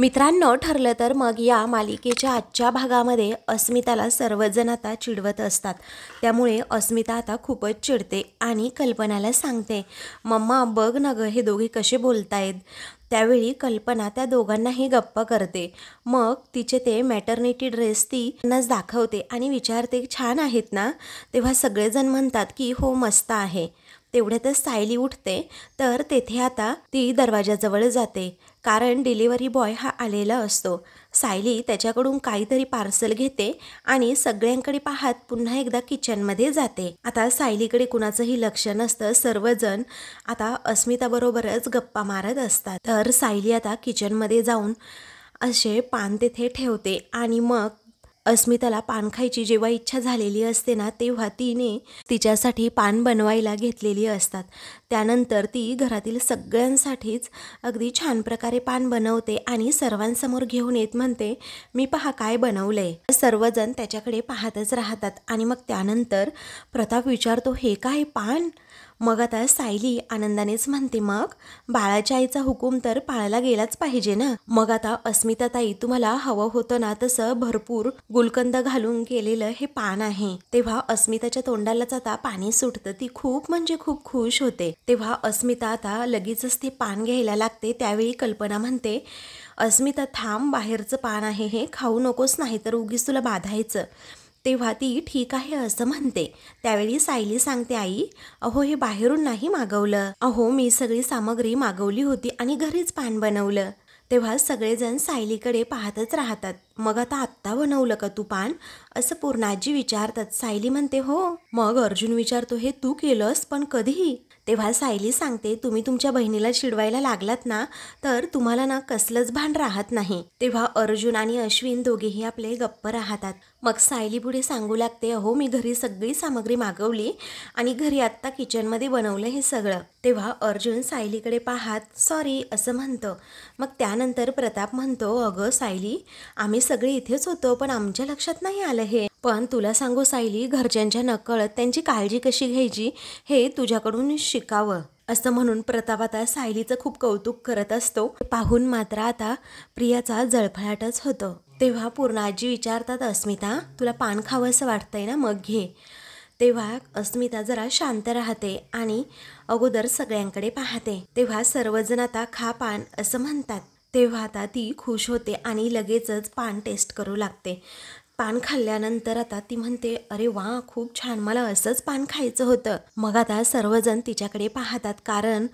मित्रांनो, ठरलं तर मग या मालिकेच्या आजच्या भागामध्ये अस्मिताला सर्वजण आता चिडवत असतात. त्यामुळे अस्मिता आता खूपच चिडते आणि कल्पनाला सांगते, मम्मा बघ ना गं, हे दोघे कसे बोलतायत. त्यावेळी कल्पना त्या दोघांनाही गप्पा करते. मग तिचे ते मॅटर्निटी ड्रेस ती त्यांनाच दाखवते आणि विचारते, छान आहेत ना. तेव्हा सगळेजण म्हणतात की हो, मस्त आहे. तेवढ्यातच सायली उठते. तर तेथे आता ती दरवाजाजवळ जाते, कारण डिलिव्हरी बॉय हा आलेला असतो. सायली त्याच्याकडून काहीतरी पार्सल घेते आणि सगळ्यांकडे पाहत पुन्हा एकदा किचनमध्ये जाते. आता सायलीकडे कुणाचंही लक्ष नसतं. सर्वजण आता अस्मिताबरोबरच गप्पा मारत असतात. तर सायली आता किचनमध्ये जाऊन असे पान तेथे ठेवते आणि मग अस्मिताला पान खायची जेव्हा इच्छा झालेली असते ना, तेव्हा तिने तिच्यासाठी पान बनवायला घेतलेली असतात. त्यानंतर ती घरातील सगळ्यांसाठीच अगदी छान प्रकारे पान बनवते आणि सर्वांसमोर घेऊन येत म्हणते, मी पहा काय बनवलंय. सर्वजण त्याच्याकडे पाहतच राहतात आणि मग त्यानंतर प्रताप विचारतो, हे काय पान. मग आता सायली आनंदानेच म्हणते, मग बाळाच्या आईचा हुकूम तर पाळला गेलाच पाहिजे ना. मग आता अस्मिता ताई, तुम्हाला हवं होतं ना तसं भरपूर गुलकंद घालून केलेलं हे पान आहे. तेव्हा अस्मिताच्या तोंडालाच आता पाणी सुटतं. ती खूप म्हणजे खूप खुश होते. तेव्हा अस्मिता आता लगेचच ते पान घ्यायला लागते. त्यावेळी कल्पना म्हणते, अस्मिता थांब, बाहेरचं पान आहे हे, खाऊ नकोस, नाही तर उगीच तुला बाधायचं. तेव्हा ती ठीक आहे असं म्हणते. त्यावेळी सायली सांगते, आई अहो हे बाहेरून नाही मागवलं, अहो मी सगळी सामग्री मागवली होती आणि घरीच पान बनवलं. तेव्हा सगळेजण सायलीकडे पाहतच राहतात. मग आता आत्ता बनवलं का तू पान, असं पूर्णाजी विचारतात. सायली म्हणते हो. मग अर्जुन विचारतो, हे तू केलंस, पण कधी. तेव्हा सायली सांगते, तुम्ही तुमच्या बहिणीला चिडवायला लागलात ना, तर तुम्हाला ना कसलंच भान राहत नाही. तेव्हा अर्जुन आणि अश्विन दोघेही आपले गप्प राहतात. मग सायली पुढे सांगू लागते, अहो मी घरी सगळी सामग्री मागवली आणि घरी आत्ता किचनमध्ये बनवलं हे सगळं. तेव्हा अर्जुन सायलीकडे पाहत सॉरी असं म्हणतो. मग त्यानंतर प्रताप म्हणतो, अगं सायली, आम्ही सगळे इथेच होतो पण आमच्या लक्षात नाही आलं हे. पण तुला सांगू सायली, घरच्यांच्या नकळत त्यांची काळजी कशी घ्यायची हे तुझ्याकडून शिकावं. असं म्हणून प्रताप आता सायलीचं खूप कौतुक करत असतो. पाहून मात्र आता प्रियाचा जळफळाटच होतो. तेव्हा पूर्णाजी विचारतात, अस्मिता तुला पान खावं असं वाटतंय ना, मग घे. तेव्हा अस्मिता जरा शांत राहते आणि अगोदर सगळ्यांकडे पाहते. तेव्हा सर्वजण आता खा पान असं म्हणतात. तेव्हा आता ती खुश होते आणि लगेचच पान टेस्ट करू लागते. पान खाल्ल्यानंतर आता ती म्हणते, अरे वा खूप छान, मला असंच पान खायचं होतं. मग आता सर्वजण तिच्याकडे पाहतात, कारण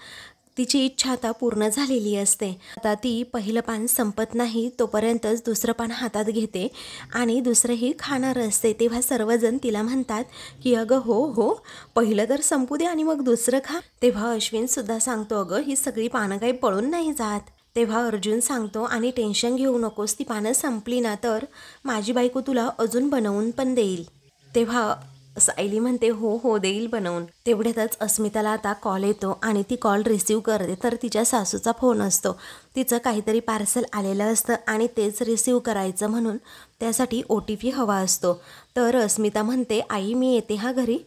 तिची इच्छा आता पूर्ण झालेली असते. आता ती पहिलं पान संपत नाही तोपर्यंतच दुसरं पान हातात घेते आणि दुसरंही खाणार असते. तेव्हा सर्वजण तिला म्हणतात की अगं हो हो, पहिलं तर संपू दे आणि मग दुसरं खा. तेव्हा अश्विन सुद्धा सांगतो, अगं ही सगळी पानं काही पळून नाही जात. तेव्हा अर्जुन सांगतो, आणि टेन्शन घेऊ नकोस, ती पानं संपली ना तर माझी बायको तुला अजून बनवून पण देईल. तेव्हा सायली म्हणते, हो हो देईल बनवून. तेवढ्यातच अस्मिताला आता कॉल येतो आणि ती कॉल रिसीव करते. तर तिच्या सासूचा फोन असतो. तिचं काहीतरी पार्सल आलेलं असतं आणि तेच रिसीव करायचं म्हणून त्यासाठी OTP हवा असतो. तर अस्मिता म्हणते, आई मी येते हा घरी,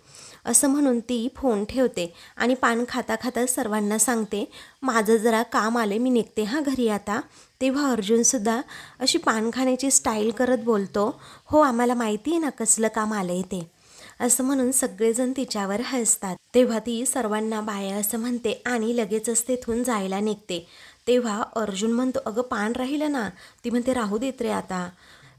असं म्हणून ती फोन ठेवते आणि पान खाता खाता सर्वांना सांगते, माझं जरा काम आले, मी निघते हा घरी आता. तेव्हा अर्जुनसुद्धा अशी पान खाण्याची स्टाईल करत बोलतो, हो आम्हाला माहिती आहे ना कसलं काम आलं आहे ते, असं म्हणून सगळेजण तिच्यावर हसतात. तेव्हा ती सर्वांना बाय असं म्हणते आणि लगेचच तेथून जायला निघते. तेव्हा अर्जुन म्हणतो, अगं पान राहिलं ना. ती म्हणते, राहू देत रे आता.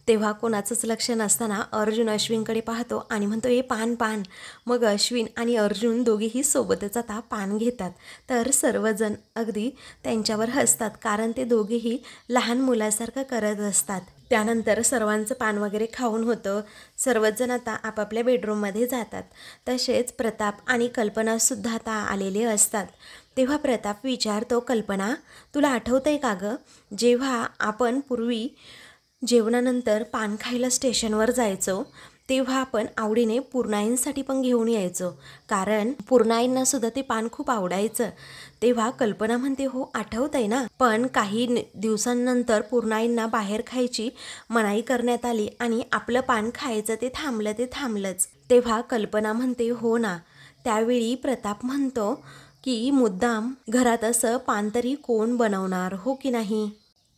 तेव्हा कोणाचंच लक्ष नसताना अर्जुन अश्विनकडे पाहतो आणि म्हणतो, ए पान पान. मग अश्विन आणि अर्जुन दोघेही सोबतच आता पान घेतात. तर सर्वजण अगदी त्यांच्यावर हसतात, कारण ते दोघेही लहान मुलासारखं करत असतात. त्यानंतर सर्वांचं पान वगैरे खाऊन होतं. सर्वजण आता आपापल्या बेडरूममध्ये जातात. तसेच प्रताप आणि कल्पनासुद्धा आता आलेले असतात. तेव्हा प्रताप विचारतो, कल्पना तुला आठवतंय का गं, जेव्हा आपण पूर्वी जेवणानंतर पान खायला स्टेशनवर जायचो तेव्हा आपण आवडीने पूर्णाईंसाठी पण घेऊन यायचो, कारण पूर्णाईंनासुद्धा ते पान खूप आवडायचं. तेव्हा कल्पना म्हणते, हो आठवतंय ना, पण काही दिवसांनंतर पूर्णाईंना बाहेर खायची मनाई करण्यात आली आणि आपलं पान खायचं ते थांबलंच. तेव्हा कल्पना म्हणते, हो ना. त्यावेळी प्रताप म्हणतो की मुद्दाम घरात असं पान तरी कोण बनवणार, हो की नाही.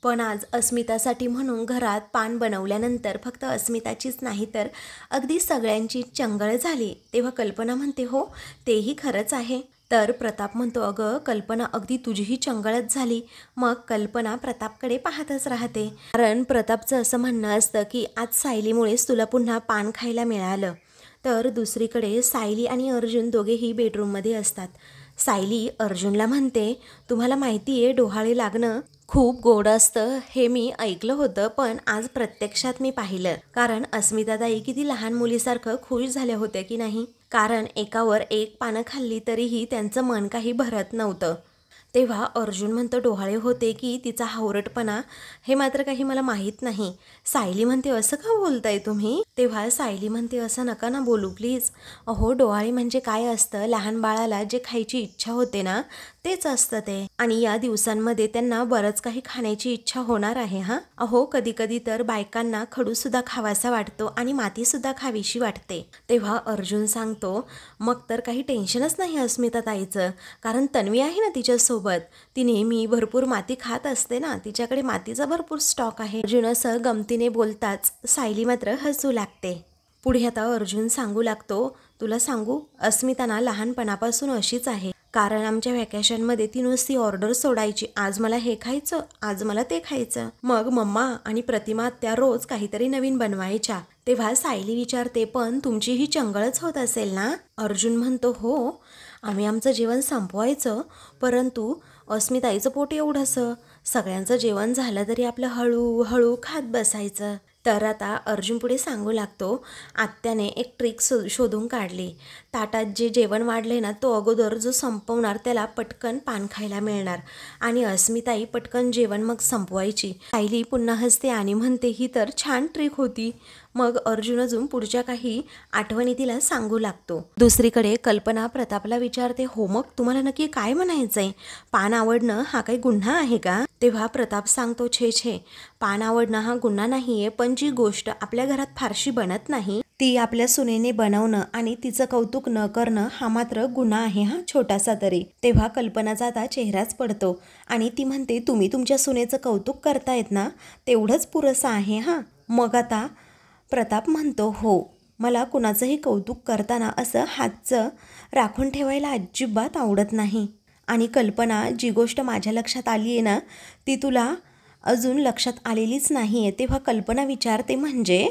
पण आज अस्मितासाठी म्हणून घरात पान बनवल्यानंतर फक्त अस्मिताचीच नाही तर अगदी सगळ्यांची चंगळ झाली. तेव्हा कल्पना म्हणते, हो तेही खरंच आहे. तर प्रताप म्हणतो, अगं कल्पना अगदी तुझीही चंगळच झाली. मग कल्पना प्रतापकडे पाहतच राहते. कारण प्रतापचं असं म्हणणं असतं की आज सायलीमुळेच तुला पुन्हा पान खायला मिळालं. तर दुसरीकडे सायली आणि अर्जुन दोघेही बेडरूममध्ये असतात. सायली अर्जुनला म्हणते, तुम्हाला माहिती आहे डोहाळे लागणं खूप गोड असतं हे मी ऐकलं होतं, पण आज प्रत्यक्षात मी पाहिलं. कारण अस्मिताताई किती लहान मुलीसारखं खुश झाल्या होत्या की नाही. कारण एकावर एक पानं खाल्ली तरीही त्यांचं मन काही भरत नव्हतं. तेव्हा अर्जुन म्हणतो, डोहाळे होते की तिचा हावरटपणा हे मात्र काही मला माहीत नाही. सायली म्हणते, असं का बोलताय तुम्ही. तेव्हा सायली म्हणते, असं नका ना बोलू प्लीज. अहो डोहाळे म्हणजे काय असतं, लहान बाळाला जे खायची इच्छा होते ना तेच असतं ते. आणि या दिवसांमध्ये त्यांना बरंच काही खाण्याची इच्छा होणार आहे. हा अहो कधी कधी तर बायकांना खडूसुद्धा खावासा वाटतो आणि मातीसुद्धा खावीशी वाटते. तेव्हा अर्जुन सांगतो, मग तर काही टेन्शनच नाही अस्मिताताईचं, कारण तन्वी आहे ना तिच्यासोबत. ती नेहमी भरपूर माती खात असते ना, तिच्याकडे मातीचा भरपूर स्टॉक आहे. अर्जुन असं गमतीने बोलताच सायली मात्र हसू लागते. पुढे आता अर्जुन सांगू लागतो, तुला सांगू अस्मिता ना लहानपणापासून अशीच आहे. कारण आमच्या व्हॅकेशनमध्ये ती नुसती ऑर्डर सोडायची, आज मला हे खायचं, आज मला ते खायचं. मग मम्मा आणि प्रतिमा त्या रोज काहीतरी नवीन बनवायच्या. तेव्हा सायली विचारते, पण तुमची ही चंगळच होत असेल ना. अर्जुन म्हणतो, हो आम्ही आमचं जेवण संपवायचं, परंतु अस्मिताईचं पोट एवढंसं, सगळ्यांचं जेवण झालं तरी आपलं हळूहळू खात बसायचं. तर आता अर्जुन पुढे सांगू लागतो, आत्याने एक ट्रिक शोधून काढली. ताटात जे जेवण वाढले ना तो अगोदर जो संपवणार त्याला पटकन पान खायला मिळणार आणि अस्मिताई पटकन जेवण मग संपवायची. सायली पुन्हा हसते आणि म्हणते, ही तर छान ट्रिक होती. मग अर्जुन अजून पुढच्या काही आठवणी तिला सांगू लागतो. दुसरीकडे कल्पना प्रतापला विचारते, हो मग तुम्हाला नक्की काय म्हणायचंय, पान आवडणं हा काही गुन्हा आहे का. तेव्हा प्रताप सांगतो, छे पान आवडणं हा गुन्हा नाहीये, पण जी गोष्ट आपल्या घरात फारशी बनत नाही ती आपल्या सुनेने बनवणं आणि तिचं कौतुक न करणं हा मात्र गुन्हा आहे, हा छोटासा तरी. तेव्हा कल्पनाचा आता चेहराच पडतो आणि ती म्हणते, तुम्ही तुमच्या सुनेचं कौतुक करतायत ना तेवढंच पुरेसं आहे. हा मग आता प्रताप म्हणतो, हो मला कुणाचंही कौतुक करताना असं हातचं राखून ठेवायला अजिबात आवडत नाही. आणि कल्पना जी गोष्ट माझ्या लक्षात आली आहे ना ती तुला अजून लक्षात आलेलीच नाही आहे. तेव्हा कल्पना विचारते, म्हणजे.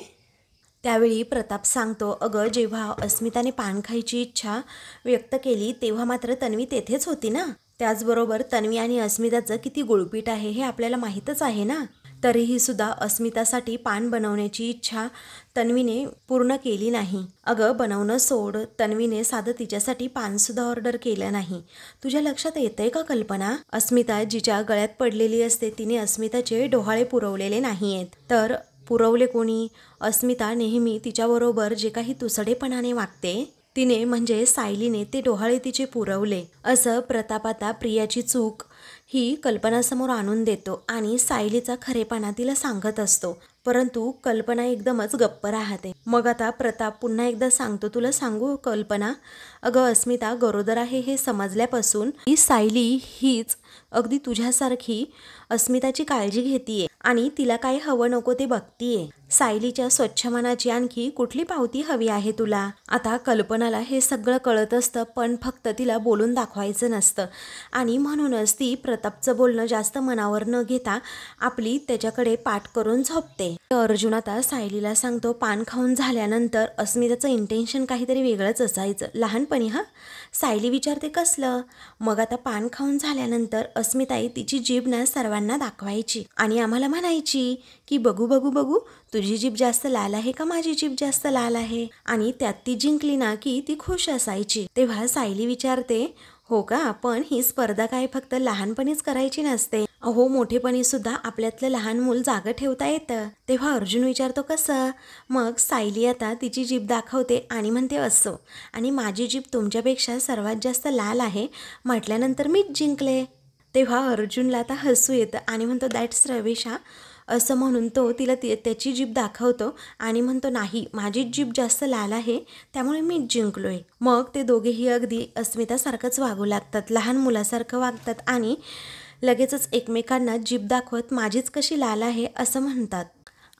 त्यावेळी प्रताप सांगतो, अगं जेव्हा अस्मिताने पान खायची इच्छा व्यक्त केली तेव्हा मात्र तन्वी तेथेच होती ना. त्याचबरोबर तन्वी आणि अस्मिताचं किती गुळपीट आहे हे आपल्याला माहीतच आहे ना. तरीही सुद्धा अस्मितासाठी पान बनवण्याची इच्छा तन्वीने पूर्ण केली नाही. अगं बनवणं सोड, तन्वीने साधं तिच्यासाठी पानसुद्धा ऑर्डर केलं नाही. तुझ्या लक्षात येतंय का कल्पना, अस्मिता जिच्या गळ्यात पडलेली असते तिने अस्मिताचे डोहाळे पुरवलेले नाही आहेत. तर पुरवले कोणी. अस्मिता नेहमी तिच्याबरोबर जे काही तुसडेपणाने वागते तिने म्हणजे सायलीने ते डोहाळे तिचे पुरवले. असं प्रताप आता प्रियाची चूक ही कल्पनासमोर आणून देतो आणि सायलीचा खरेपणा तिला सांगत असतो. परंतु कल्पना एकदमच गप्प राहते. मग आता प्रताप पुन्हा एकदा सांगतो, तुला सांगू कल्पना, अगं अस्मिता गरोदर आहे हे समजल्यापासून ही सायली हीच अगदी तुझ्यासारखी अस्मिताची काळजी घेतीये आणि तिला काय हवं नको ते बघतीये. सायलीच्या स्वच्छ मनाची आणखी कुठली पावती हवी आहे तुला. आता कल्पनाला हे सगळं कळत असतं, पण फक्त तिला बोलून दाखवायचं नसतं आणि म्हणूनच ती प्रतापचं बोलणं जास्त मनावर न घेता आपली त्याच्याकडे पाठ करून झोपते. अर्जुन आता सायलीला सांगतो, पान खाऊन झाल्यानंतर अस्मिताचं इंटेन्शन काहीतरी वेगळंच असायचं लहानपणी. हा सायली विचारते, कसलं. मग आता पान खाऊन झाल्यानंतर अस्मिताई तिची जीभ ना सर्वांना दाखवायची आणि आम्हाला म्हणायची की बघू बघू बघू तुझी जीभ जास्त लाल आहे का माझी जीभ जास्त लाल आहे. आणि त्यात ती जिंकली ना की ती खुश असायची. तेव्हा सायली विचारते, हो का, पण ही स्पर्धा काय फक्त लहानपणीच करायची नसते, अहो मोठेपणी सुद्धा आपल्यातलं लहान मूल जागं ठेवता येतं. तेव्हा अर्जुन विचारतो, कसं. मग सायली आता तिची जीभ दाखवते आणि म्हणते, असो, आणि माझी जीभ तुमच्यापेक्षा सर्वात जास्त लाल आहे म्हटल्यानंतर मीच जिंकले. तेव्हा अर्जुनला आता हसू येतं आणि म्हणतो, दॅट्स रविशा. असं म्हणून तो तिला त्याची जीभ दाखवतो आणि म्हणतो, नाही माझी जीभ जास्त लाल आहे त्यामुळे मीच जिंकलोय. मग ते दोघेही अगदी अस्मितासारखंच वागू लागतात, लहान मुलासारखं वागतात आणि लगेचच एकमेकांना जीभ दाखवत माझीच कशी लाल आहे असं म्हणतात.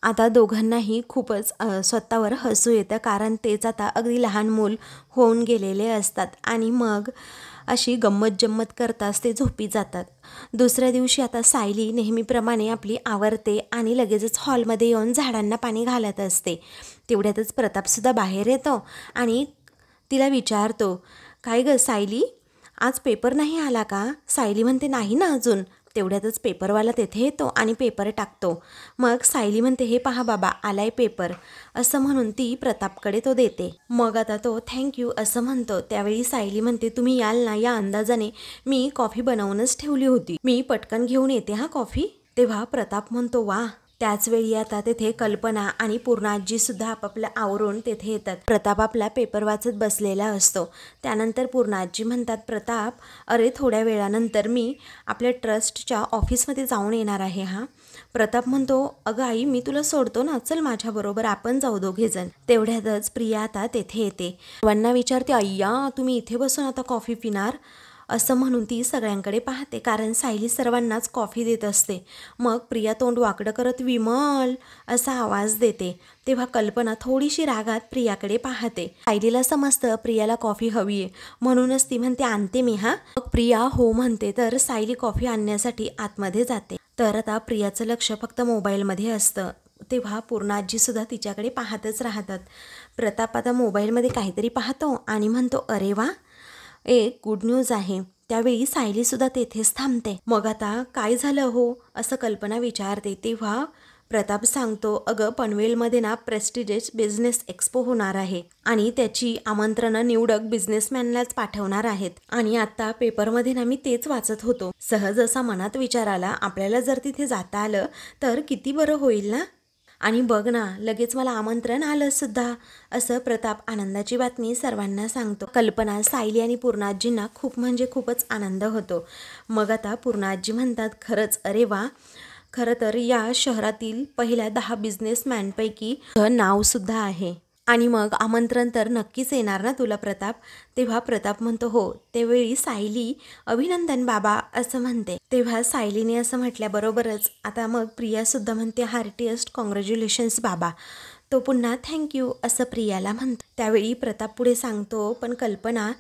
आता दोघांनाही खूपच स्वतःवर हसू येतं, कारण तेच आता अगदी लहान मूल होऊन गेलेले असतात आणि मग अशी गंमत जम्मत करताच ते झोपी जातात. दुसऱ्या दिवशी आता सायली नेहमीप्रमाणे आपली आवरते आणि लगेचच हॉलमध्ये येऊन झाडांना पाणी घालत असते. तेवढ्यातच प्रतापसुद्धा बाहेर येतो आणि तिला विचारतो, काय गं सायली, आज पेपर नाही आला का? सायली म्हणते, नाही ना अजून. तेवढ्यातच पेपरवाला तेथे येतो आणि पेपर टाकतो. मग सायली म्हणते, हे पहा बाबा, आलाय पेपर, असं म्हणून ती प्रतापकडे तो देते. मग आता तो थँक्यू असं म्हणतो. त्यावेळी सायली म्हणते, तुम्ही याल ना या अंदाजाने मी कॉफी बनवूनच ठेवली होती, मी पटकन घेऊन येते हा कॉफी. तेव्हा प्रताप म्हणतो, वा. त्याचवेळी आता तेथे कल्पना आणि पूर्णाजीसुद्धा आपापलं आवरून तेथे येतात. प्रताप आपला पेपर वाचत बसलेला असतो. त्यानंतर पूर्णाजी म्हणतात, प्रताप, अरे थोड्या वेळानंतर मी आपल्या ट्रस्टच्या ऑफिसमध्ये जाऊन येणार आहे हा. प्रताप म्हणतो, अगं आई, मी तुला सोडतो ना, चल माझ्याबरोबर, आपण जाऊ दोघेजण. तेवढ्यातच प्रिया आता तेथे येते. सर्वांना विचारते, अय्या, तुम्ही इथे बसून आता कॉफी पिणार, असं म्हणून ती सगळ्यांकडे पाहते, कारण सायली सर्वांनाच कॉफी देत असते. मग प्रिया तोंड वाकडं करत विमल असा आवाज देते. तेव्हा कल्पना थोडीशी रागात प्रियाकडे पाहते. सायलीला समजतं प्रियाला कॉफी हवी आहे, म्हणूनच ती म्हणते, आणते मी हा. मग प्रिया हो म्हणते, तर सायली कॉफी आणण्यासाठी आतमध्ये जाते. तर आता प्रियाचं लक्ष फक्त मोबाईलमध्ये असतं. तेव्हा पूर्णाजीसुद्धा तिच्याकडे पाहतच राहतात. प्रताप आता मोबाईलमध्ये काहीतरी पाहतो आणि म्हणतो, अरे वा, एक गुड न्यूज आहे. त्यावेळी सायलीसुद्धा तेथेच थांबते. मग आता काय झालं हो, असं कल्पना विचारते. तेव्हा प्रताप सांगतो, अगं पनवेलमध्ये ना प्रेस्टिजियस बिझनेस एक्स्पो होणार आहे आणि त्याची आमंत्रणं निवडक बिझनेसमॅनलाच पाठवणार आहेत. आणि आता पेपरमध्ये ना मी तेच वाचत होतो. सहज असा मनात विचार आला, आपल्याला जर तिथे जाता आलं तर किती बरं होईल ना. आणि बघ ना, लगेच मला आमंत्रण आलं सुद्धा, असं प्रताप आनंदाची बातमी सर्वांना सांगतो. कल्पना, सायली आणि पूर्णाजींना खूप म्हणजे खूपच आनंद होतो. मग आता पूर्णाजी म्हणतात, खरंच, अरे वा, खरं तर या शहरातील पहिल्या 10 बिझनेसमॅनपैकी नावसुद्धा आहे. आणि मग आमंत्रण तर नक्कीच येणार ना तुला प्रताप. तेव्हा प्रताप म्हणतो, हो. त्यावेळी सायली, अभिनंदन बाबा, असं म्हणते. तेव्हा सायलीने असं म्हटल्याबरोबरच आता मग प्रियासुद्धा म्हणते, हार्टिएस्ट कॉंग्रॅच्युलेशन्स बाबा. तो पुन्हा थँक्यू असं प्रियाला म्हणतो. त्यावेळी प्रताप पुढे सांगतो, पण कल्पना,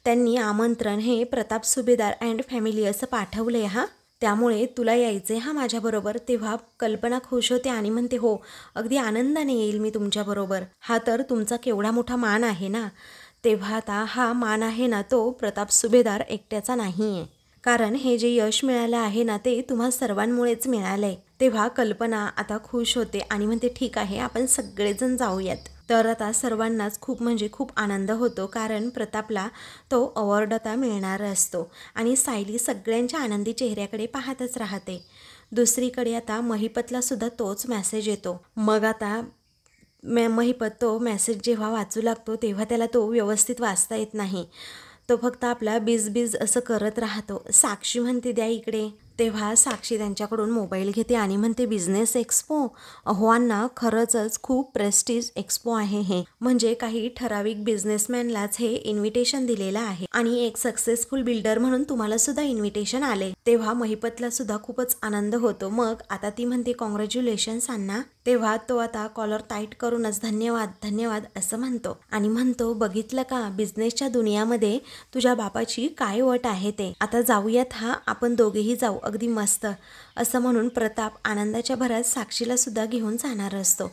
त्यांनी आमंत्रण हे प्रताप सुभेदार अँड फॅमिली असं पाठवलंय हा, त्यामुळे तुला यायचे हा माझ्याबरोबर. तेव्हा कल्पना खुश होते आणि म्हणते, हो, अगदी आनंदाने येईल मी तुमच्याबरोबर. हा तर तुमचा केवढा मोठा मान आहे ना. तेव्हा आता हा मान आहे ना, तो प्रताप सुभेदार एकट्याचा नाही आहे, कारण हे जे यश मिळालं आहे ना, ते तुम्हा सर्वांमुळेच मिळालं आहे. तेव्हा कल्पना आता खुश होते आणि म्हणते, ठीक आहे, आपण सगळेजण जाऊयात. तर आता सर्वांनाच खूप म्हणजे खूप आनंद होतो, कारण प्रतापला तो अवॉर्ड आता मिळणार असतो आणि सायली सगळ्यांच्या आनंदी चेहऱ्याकडे पाहतच राहते. दुसरीकडे आता महिपतला सुद्धा तोच मेसेज येतो. मग आता महिपत तो मेसेज जेव्हा वाचू लागतो तेव्हा त्याला तो व्यवस्थित वाचता येत नाही. तो फक्त आपला बिज असं करत राहतो. साक्षी म्हणते, द्या इकडे. तेव्हा साक्षी त्यांच्याकडून मोबाईल घेते आणि म्हणते, बिझनेस एक्स्पो, अहो अण्णा, खरंच खूप प्रेस्टिज एक्स्पो आहे हे. म्हणजे काही ठराविक बिझनेसमॅनलाच हे इन्व्हिटेशन दिलेलं आहे आणि एक सक्सेसफुल बिल्डर म्हणून तुम्हाला सुद्धा इन्व्हिटेशन आले. तेव्हा महिपतला सुद्धा खूपच आनंद होतो. मग आता ती म्हणते, कॉंग्रॅच्युलेशन्स अण्णा. तेव्हा तो आता कॉलर टाईट करूनच धन्यवाद धन्यवाद असं म्हणतो आणि म्हणतो, बघितलं का, बिझनेसच्या दुनियामध्ये तुझ्या बापाची काय वट आहे ते. आता जाऊयात हा, आपण दोघेही जाऊ, अगदी मस्त, असं म्हणून प्रताप आनंदाच्या भरात साक्षीला सुद्धा घेऊन जाणार असतो.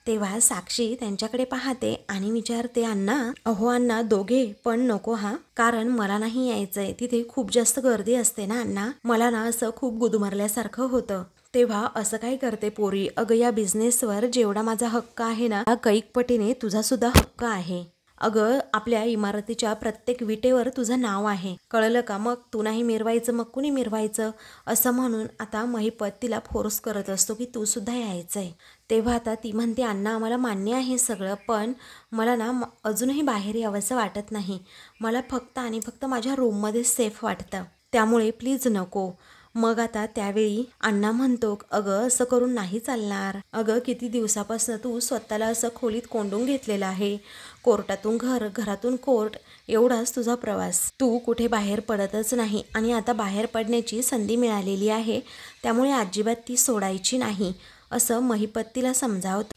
तेव्हा साक्षी त्यांच्याकडे पाहते आणि विचारते, अण्णा, अहो अण्णा, दोघे पण नको हा, कारण मला नाही यायचंय, तिथे खूप जास्त गर्दी असते ना अण्णा, मला ना असं खूप गुदमरल्यासारखं होतं. तेव्हा असं काय करते पोरी, अगं या बिझनेसवर जेवढा माझा हक्क आहे ना, कैक पटीने तुझा सुद्धा हक्क आहे. अगं आपल्या इमारतीच्या प्रत्येक विटेवर तुझं नाव आहे, कळलं का. मग तू नाही मिरवायचं मग कुणी मिरवायचं, असं म्हणून आता महिपत तिला फोर्स करत असतो की तू सुद्धा यायचंय. तेव्हा आता ती म्हणते, अण्णा, मला मान्य आहे सगळं, पण मला ना अजूनही बाहेर यावंसं वाटत नाही. मला फक्त आणि फक्त माझ्या रूममध्ये सेफ वाटतं, त्यामुळे प्लीज नको. मग आता त्यावेळी अण्णा म्हणतो, अगं असं करून नाही चालणार. अगं किती दिवसापासून तू स्वतःला असं खोलीत कोंडून घेतलेलं आहे. कोर्टातून घर, घरातून कोर्ट, एवढाच तुझा प्रवास. तू कुठे बाहेर पडतच नाही आणि आता बाहेर पडण्याची संधी मिळालेली आहे, त्यामुळे अजिबात ती सोडायची नाही असं महिपत तिला समजावतं.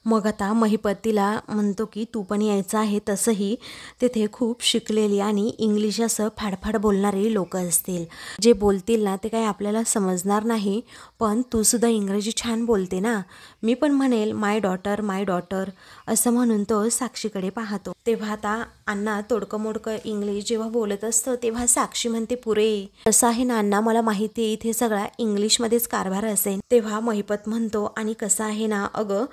मग आता महिपत तिला म्हणतो की तू पण यायचं आहे. तसंही तिथे खूप शिकलेली आणि इंग्लिश असं फाडफाड बोलणारे लोक असतील. जे बोलतील ना ते काही आपल्याला समजणार नाही, पण तू सुद्धा इंग्रजी छान बोलते ना. मी पण म्हणेल माय डॉटर असं म्हणून तो साक्षीकडे पाहतो. तेव्हा आता अण्णा तोडकं मोडकं इंग्लिश जेव्हा बोलत असतं तेव्हा साक्षी म्हणते, पुरे असं आहे ना अण्णा, मला माहिती आहे इथे सगळा इंग्लिशमध्येच कारभार असेल. तेव्हा महिपत म्हणतो, आणि कसं आहे ना अगं,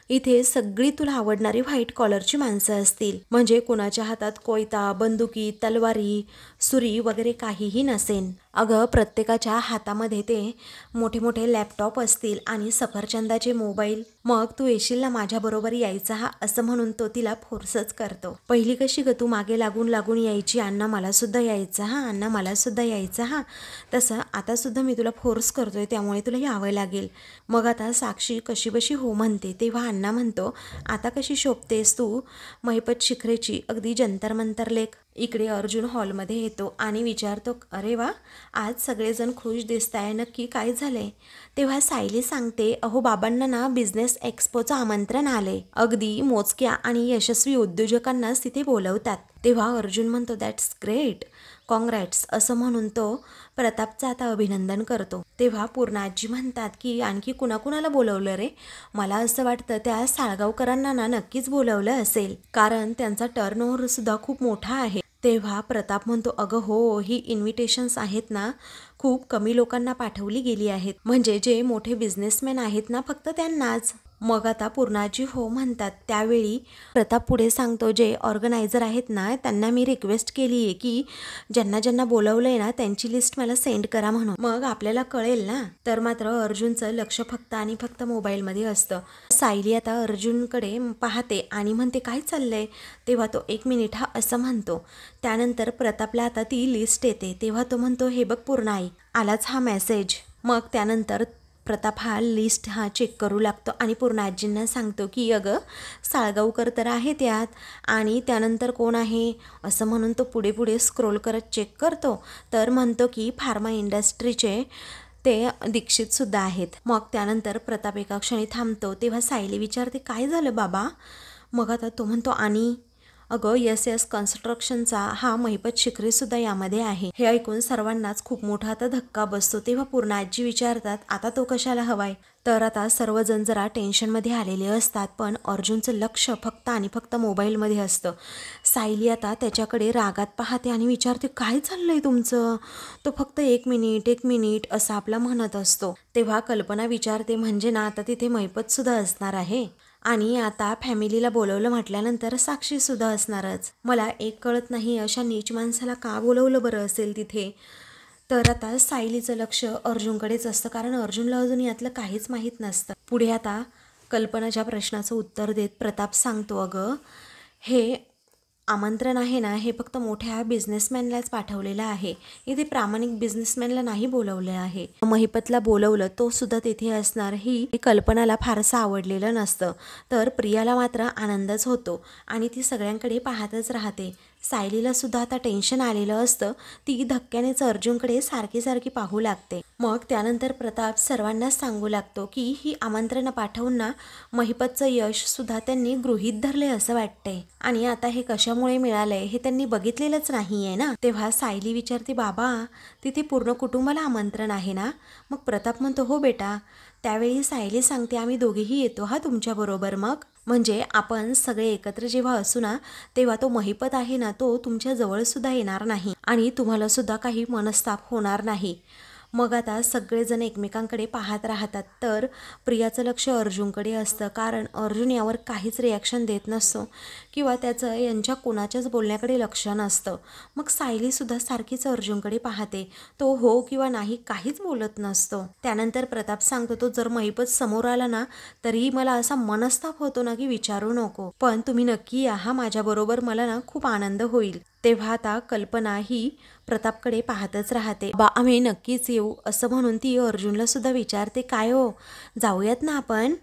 इथे सगळी तुला आवडणारी व्हाईट कॉलरची माणसं असतील. म्हणजे कुणाच्या हातात कोयता, बंदुकी, तलवारी, सुरी वगैरे काहीही नसेल. अगं प्रत्येकाच्या हातामध्ये ते मोठे मोठे लॅपटॉप असतील आणि सफरचंदाचे मोबाईल. मग तू येशील ना माझ्याबरोबर यायचा हा, असं म्हणून तो तिला फोर्सच करतो. पहिली कशी ग तू मागे लागून लागून यायची, अण्णा मला सुद्धा यायचं हा, अण्णा मला सुद्धा यायचं हा, तसं आता सुद्धा मी तुला फोर्स करतोय, त्यामुळे तुला यावं लागेल. मग आता साक्षी कशीबशी हो म्हणते. तेव्हा अण्णा म्हणतो, आता कशी शोभतेस तू महिपत शिखरेची, अगदी जंतर मंतर लेक. इकडे अर्जुन हॉलमध्ये येतो आणि विचारतो, अरे वा, आज सगळेजण खुश दिसताय, नक्की काय झाले. तेव्हा सायली सांगते, अहो बाबांना ना बिझनेस एक्स्पोचं आमंत्रण आले. अगदी मोजक्या आणि यशस्वी उद्योजकांनाच तिथे बोलवतात. तेव्हा अर्जुन म्हणतो, दॅट्स ग्रेट, कॉंग्रॅट्स असं म्हणून तो प्रतापचं आता अभिनंदन करतो. तेव्हा पूर्णाजी म्हणतात की आणखी कुणाकुणाला बोलवलं रे. मला असं वाटतं त्या साळगावकरांना ना नक्कीच बोलवलं असेल, कारण त्यांचा टर्नओव्हर सुद्धा खूप मोठा आहे. तेव्हा प्रताप म्हणतो, अगं हो, ही इन्व्हिटेशन्स आहेत ना खूप कमी लोकांना पाठवली गेली आहेत, म्हणजे जे मोठे बिझनेसमॅन आहेत ना फक्त त्यांनाच. मग आता पूर्णाजी हो म्हणतात. त्यावेळी प्रताप पुढे सांगतो, जे ऑर्गनायझर आहेत ना त्यांना मी रिक्वेस्ट केली आहे की ज्यांना ज्यांना बोलवलं आहे ना त्यांची लिस्ट मला सेंड करा म्हणून, मग आपल्याला कळेल ना. तर मात्र अर्जुनचं लक्ष फक्त आणि फक्त मोबाईलमध्ये असतं. सायली आता अर्जुनकडे पाहते आणि म्हणते, काय चाललंय. तेव्हा तो 1 मिनिट हा असं म्हणतो. त्यानंतर प्रतापला आता ती लिस्ट येते. तेव्हा तो म्हणतो, हे बघ पूर्णाई, आलाच हा मेसेज. मग त्यानंतर प्रताप हा लिस्ट हा चेक करू लागतो आणि पूर्णाजींना सांगतो की अगं साळगावकर तर आहेत यात, आणि त्यानंतर कोण आहे असं म्हणून तो पुढे पुढे स्क्रोल करत चेक करतो. तर म्हणतो की फार्मा इंडस्ट्रीचे ते दीक्षितसुद्धा आहेत. मग त्यानंतर प्रताप एका क्षणी थांबतो. तेव्हा सायली विचारते, काय झालं बाबा. मग आता तो म्हणतो, आणि अगं यस कन्स्ट्रक्शनचा हा महिपत शिखरेसुद्धा यामध्ये आहे. हे ऐकून सर्वांनाच खूप मोठा आता धक्का बसतो. तेव्हा पूर्णाजी विचारतात, आता तो कशाला हवाय. तर आता सर्वजण जरा टेन्शनमध्ये आलेले असतात, पण अर्जुनचं लक्ष फक्त आणि फक्त मोबाईलमध्ये असतं. सायली आता त्याच्याकडे रागात पाहते आणि विचारते, काय चाललंय तुमचं. तो फक्त 1 मिनिट असं आपला म्हणत असतो. तेव्हा कल्पना विचारते, म्हणजे ना आता तिथे महिपतसुद्धा असणार आहे, आणि आता फॅमिलीला बोलवलं म्हटल्यानंतर साक्षीसुद्धा असणारच. मला एक कळत नाही, अशा नीच माणसाला का बोलवलं बरं असेल तिथे. तर आता सायलीचं लक्ष अर्जुनकडेच असतं, कारण अर्जुनला अजून यातलं काहीच माहीत नसतं. पुढे आता कल्पनाच्या प्रश्नाचं उत्तर देत प्रताप सांगतो, अगं हे आमंत्रण आहे ना हे फक्त मोठ्या बिझनेसमॅनलाच पाठवलेलं आहे, इथे प्रामाणिक बिझनेसमॅनला नाही बोलवलं आहे. महिपतला बोलवलं, तो सुद्धा तिथे असणार. ही कल्पनाला फारसं आवडलेलं नसतं, तर प्रियाला मात्र आनंदच होतो आणि ती सगळ्यांकडे पाहतच राहते. सायलीला सुद्धा आता टेन्शन आलेलं असतं. ती धक्क्यानेच अर्जुनकडे सारखी सारखी पाहू लागते. मग त्यानंतर प्रताप सर्वांनाच सांगू लागतो की ही आमंत्रणं पाठवून ना महिपतचं यश सुद्धा त्यांनी गृहीत धरले असं वाटतंय, आणि आता हे कशामुळे मिळालंय हे त्यांनी बघितलेलंच नाहीये ना. तेव्हा सायली विचारते, बाबा तिथे पूर्ण कुटुंबाला आमंत्रण आहे ना. मग प्रताप म्हणतो, हो बेटा. त्यावेळी सायली सांगते, आम्ही दोघेही येतो हा तुमच्याबरोबर. मग म्हणजे आपण सगळे एकत्र जेव्हा असू ना तेव्हा तो महिपत आहे ना तो तुमच्या जवळसुद्धा येणार नाही आणि तुम्हाला सुद्धा काही मनस्ताप होणार नाही. मग आता सगळेजण एकमेकांकडे पाहत राहतात. तर प्रियाचं लक्ष अर्जुनकडे असतं, कारण अर्जुन यावर काहीच रिॲक्शन देत नसतो किंवा त्याचं यांच्या कोणाच्याच बोलण्याकडे लक्ष नसतं. मग सायलीसुद्धा सारखीच अर्जुनकडे पाहते. तो हो किंवा नाही काहीच बोलत नसतो. त्यानंतर प्रताप सांगतो, तो जर महिपत समोर आला ना तरीही मला असा मनस्ताप होतो ना की विचारू नको, पण तुम्ही नक्की या हा माझ्याबरोबर, मला ना खूप आनंद होईल. तेव्हा आता कल्पना ही प्रतापकडे पाहतच राहते. बा आम्ही नक्कीच येऊ असं म्हणून ती अर्जुनला सुद्धा विचारते, काय हो जाऊयात ना आपण?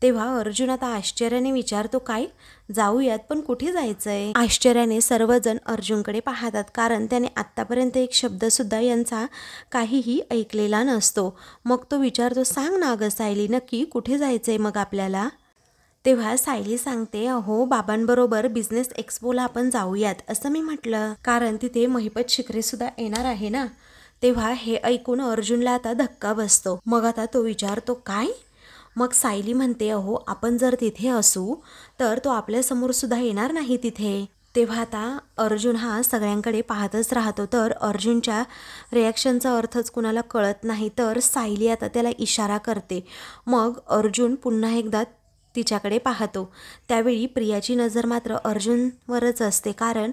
तेव्हा अर्जुन आता आश्चर्याने विचारतो, काय जाऊयात पण कुठे जायचंय? आश्चर्याने सर्वजण अर्जुनकडे पाहतात, कारण त्याने आत्तापर्यंत एक शब्द सुद्धा यांचा काहीही ऐकलेला नसतो. मग तो विचारतो, सांग ना गं सायली, नक्की कुठे जायचंय मग आपल्याला? तेव्हा सायली सांगते, अहो बाबांबरोबर बिझनेस एक्स्पोला आपण जाऊयात असं मी म्हटलं, कारण तिथे महिपत शिकरे सुद्धा येणार आहे ना. तेव्हा हे ऐकून अर्जुनला आता धक्का बसतो. मग आता तो विचारतो, काय? मग सायली म्हणते, अहो आपण जर तिथे असू तर तो आपल्यासमोर सुद्धा येणार नाही तिथे. तेव्हा आता अर्जुन हा सगळ्यांकडे पाहतच राहतो. तर अर्जुनच्या रिॲक्शनचा अर्थच कुणाला कळत नाही. तर सायली आता त्याला इशारा करते. मग अर्जुन पुन्हा एकदा तिच्याकडे पाहतो. त्यावेळी प्रियाची नजर मात्र अर्जुनवरच असते, कारण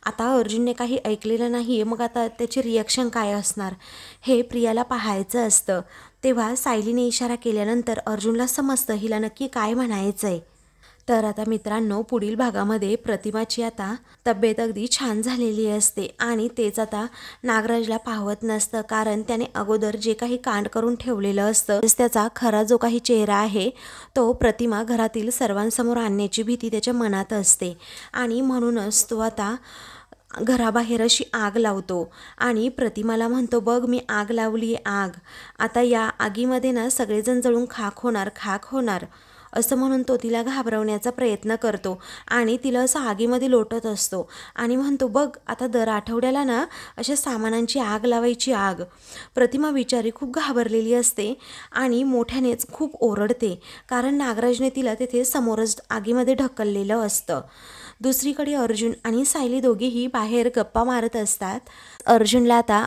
आता अर्जुनने काही ऐकलेलं नाही आहे. मग आता त्याची रिॲक्शन काय असणार हे प्रियाला पाहायचं असतं. तेव्हा सायलीने इशारा केल्यानंतर अर्जुनला समजतं हिला नक्की काय म्हणायचं आहे. तर आता मित्रांनो, पुढील भागामध्ये प्रतिमाची आता तब्येत अगदी छान झालेली असते आणि तेच आता नागराजला पाहवत नसतं, कारण त्याने अगोदर जे काही कांड करून ठेवलेलं असतं त्याचा खरा जो काही चेहरा आहे तो प्रतिमा घरातील सर्वांसमोर आणण्याची भीती त्याच्या मनात असते. आणि म्हणूनच तो आता घराबाहेर अशी आग लावतो आणि प्रतिमाला म्हणतो, बघ मी आग लावली आग, आता या आगीमध्ये ना सगळेजण जळून खाक होणार खाक होणार असं म्हणून तो तिला घाबरवण्याचा प्रयत्न करतो आणि तिला असं आगीमध्ये लोटत असतो आणि म्हणतो, बघ आता दर आठवड्याला ना अशा सामानांची आग लावायची आग. प्रतिमा बिचारी खूप घाबरलेली असते आणि मोठ्यानेच खूप ओरडते, कारण नागराजने तिला तिथे समोरच आगीमध्ये ढकललेलं असतं. दुसरीकडे अर्जुन आणि सायली दोघेही बाहेर गप्पा मारत असतात. अर्जुनला आता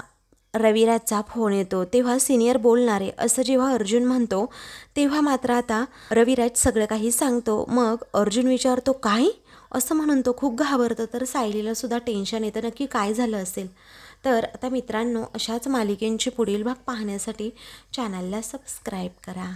रविराजचा फोन येतो. तेव्हा सिनियर बोलणारे असं जेव्हा अर्जुन म्हणतो तेव्हा मात्र आता रविराज सगळं काही सांगतो. मग अर्जुन विचारतो, काय असं म्हणून तो खूप घाबरतो. तर सायलीला सुद्धा टेन्शन येतं, नक्की काय झालं असेल. तर आता मित्रांनो, अशाच मालिकेंचे पुढील भाग पाहण्यासाठी चॅनलला सबस्क्राईब करा.